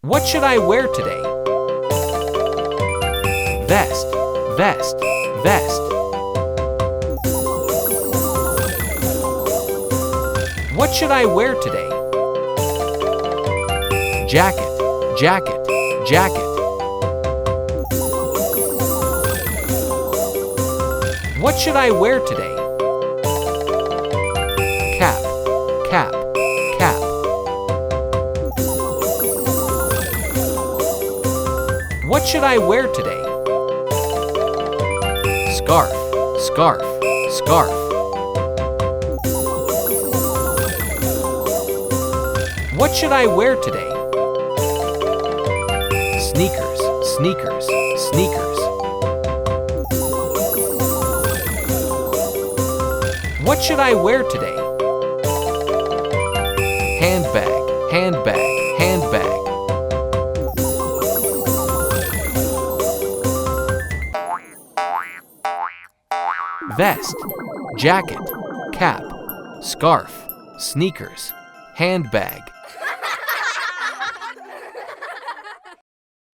What should I wear today? Vest, vest, vest. What should I wear today? Jacket, jacket, jacket. What should I wear today? Cap, cap, cap. What should I wear today? Scarf, scarf, scarf. What should I wear today? Sneakers, sneakers, sneakers. What should I wear today? Handbag, handbag, handbag. Vest, jacket, cap, scarf, sneakers, handbag.